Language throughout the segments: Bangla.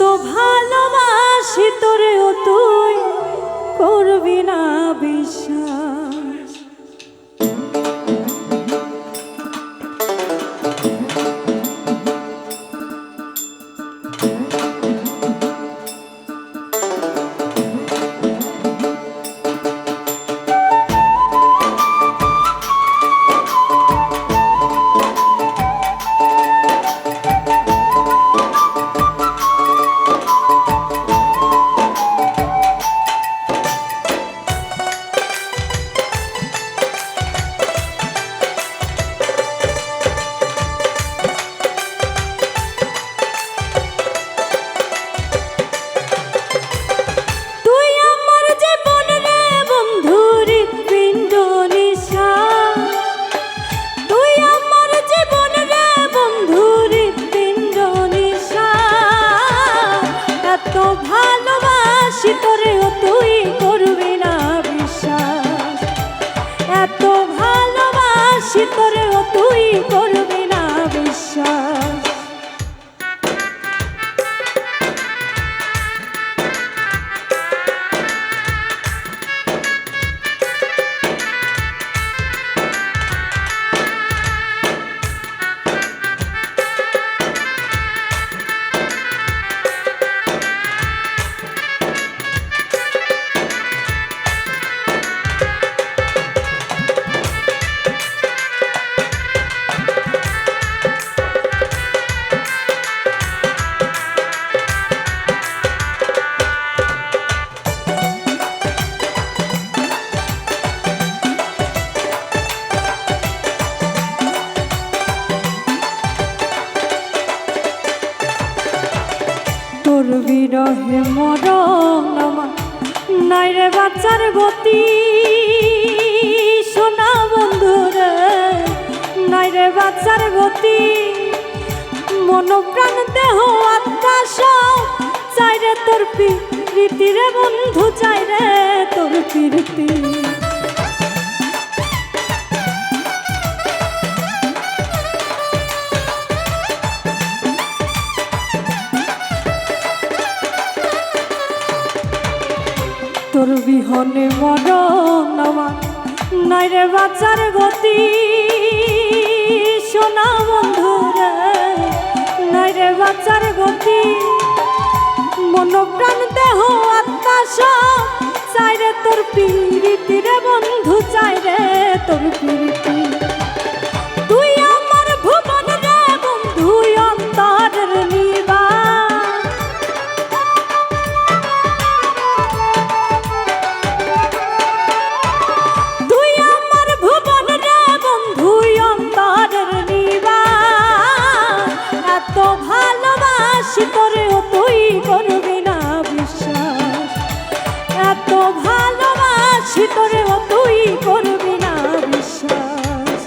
এত ভালোবাসি তোরেও তুই করবি না বিশ্বাস। তোরেও তুই করবি না বিশ্বাস, এত ভালোবাসি তোরেও তুই করবি না বিশ্বাস। তোর বিরহে মরণ আমার নাই রে বাচ্চার গতি, সোনা বন্ধুরে নাই রে বাচ্চার গতি। মন প্রাণ দেহ আত্মা সব চাই রে তোর প্রীতি রে বন্ধু, চাই রে তোর প্রীতি। তোর বিহনে মরণ আমার নাই রে বাঁচার গতি, সোনা বন্ধুরে নাই রে বাঁচার গতি। মন প্রাণ দেহ আত্মা সব চাই রে তোর প্রীতি রে বন্ধু, চাই রে তোর প্রীতি। তুই আমার ভুবন রে বন্ধু অন্তরের নিবাস, তুই আমার ভুবন রে বন্ধু অন্তরের নিবাস। এত ভালোবাসি তোরেও তুই করবি না বিশ্বাস, এত ভালোবাসি তোরেও তুই করবি না বিশ্বাস।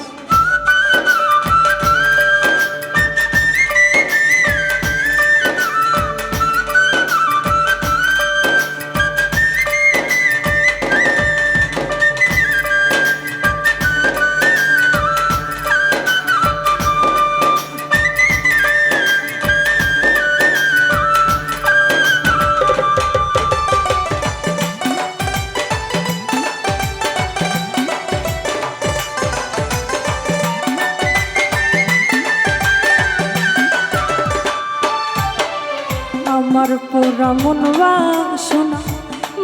আমার পুরা মন বাসনা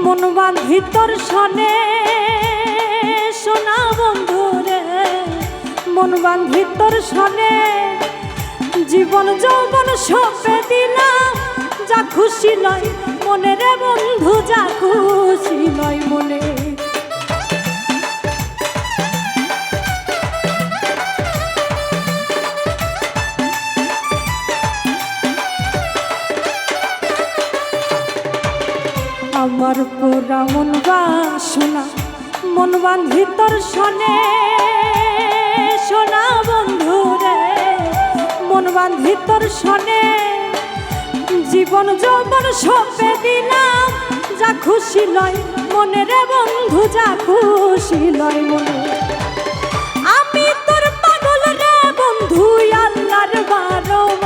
মন বাঁধি তোর সনে, সোনা বন্ধুরে মন বাঁধি তোর সনে। জীবন যৌবন সঁপে দিলাম, যা খুশি নয় মনে রে বন্ধু, যা খুশি নয় মনে। আমার পুরা মন বাসনা মন বাঁধি তোর সনে, সোনা বন্ধুরে মন বাঁধি তোর সনে। জীবন যৌবন সঁপে দিলাম, যা খুশি লয় মনে রে বন্ধু, যা খুশি লয় মনে। আমি তোর পাগল রে বন্ধু আল্লাহর বারোয়ার,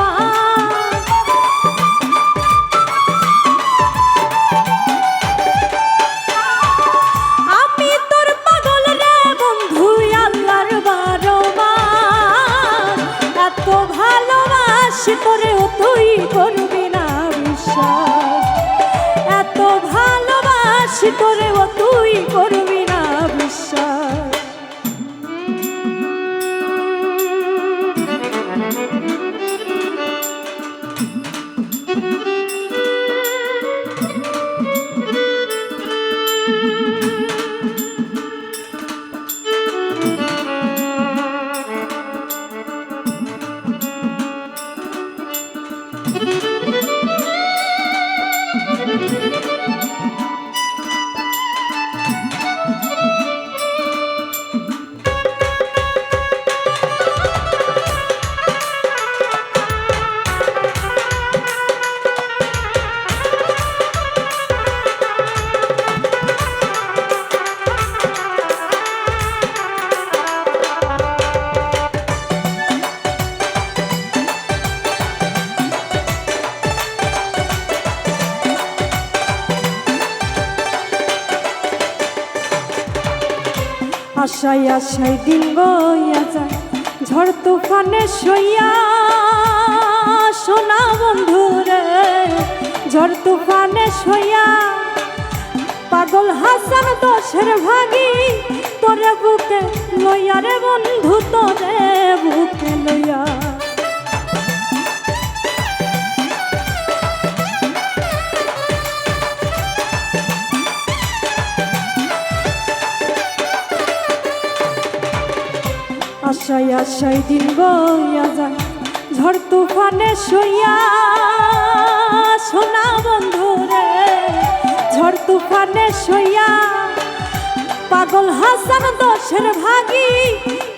আশায় আশায় দিন বইয়া যায় ঝড় তুফানে সইয়া, সোনা বন্ধুরে ঝড় তুফানে সইয়া, পাগল হাসান দোষের ভাগী তোরে বুকে লইয়া রে বন্ধু, তোরে বুকে লইয়া। আশায় আশায় দিন বইয়া যায় ঝড় তুফানে সইয়া, সোনা বন্ধুরে ঝড় তুফানে সইয়া, পাগল হাসান দোষের ভাগী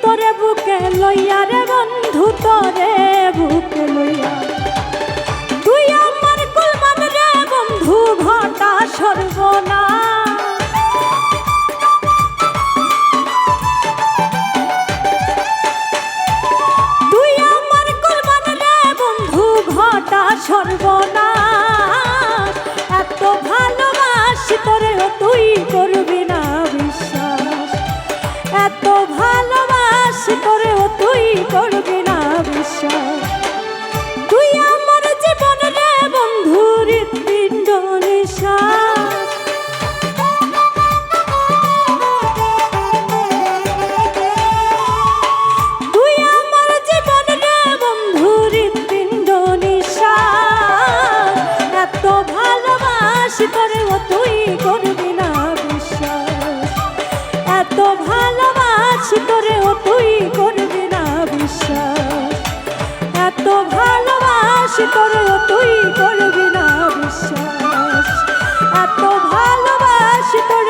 তোরে বুকে লইয়া রে বন্ধু, তোরে বুকে লইয়া। তুই আমার কুলমান রে বন্ধু ঘটা সর্বনাশ, সর্বনাশ। এত ভালোবাসি তোরেও তুই করবি না বিশ্বাস, এত ভালোবাসি তোরেও তুই করবি না বিশ্বাস। তুই আমার জীবন রে বন্ধু হৃৎপিণ্ড নিঃশ্বাস, তুই আমার জীবন রে বন্ধু হৃৎপিণ্ড নিঃশ্বাস। এত ভালোবাসি তোরেও তুই করবি না বিশ্বাস, এত ভালোবাসি তোরেও তুই করবি না বিশ্বাস, এত ভালোবাসি তোরেও তুই করবি না বিশ্বাস, এত ভালোবাসি তোর